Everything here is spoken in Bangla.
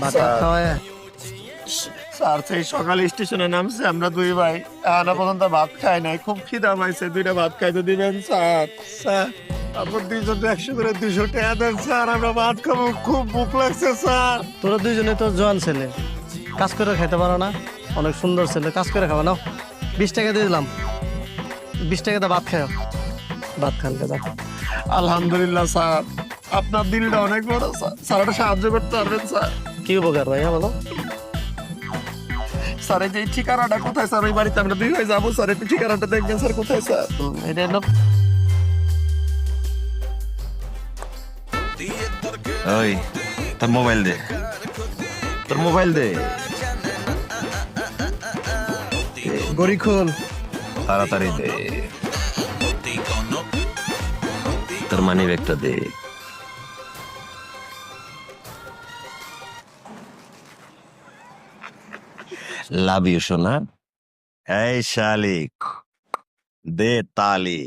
ভাত স্যার। খাওয়ায় স্যার সেই সকালে স্টেশনে নামছে আমরা দুই ভাই এখনো পর্যন্ত ভাত খাই নাই, খুব খিদা পাইছে, দুইটা ভাত খাইতে দিবেন স্যার? স্যার আপনার দুইজন 100 করে 200 টাকা দেন স্যার, আমরা ভাত খাবো, খুব ভুক লাগছে স্যার। তোরা দুইজনে তো জোয়ান ছেলে, কাজ করে খাইতে পারো না? অনেক সুন্দর ছেলে, কাজ করে খাওয়া নাও। 20 টাকা দিয়ে দিলাম, 20 টাকাতে ভাত খাও। ভাত খান দাদা। আলহামদুলিল্লাহ স্যার, আপনার দিলটা অনেক বড় স্যার, স্যার একটা সাহায্য করতে পারবেন স্যার? কি উপকার ভাইয়া বলো? স্যার এই যে এই ঠিকানাটা কোথায় স্যার? ওই বাড়িতে আমরা দুই ভাই যাবো স্যার, একটু ঠিকানাটা দেখবেন স্যার, কোথায় স্যার? এটা হলো ওই তোর মোবাইল দে, তোর মোবাইল দে, গড়ি খোল। তাড়াতাড়ি দে, তোর মানি ব্যাগটা দে। লাভ ইউ সোনা। এই শালিক, দে তালি।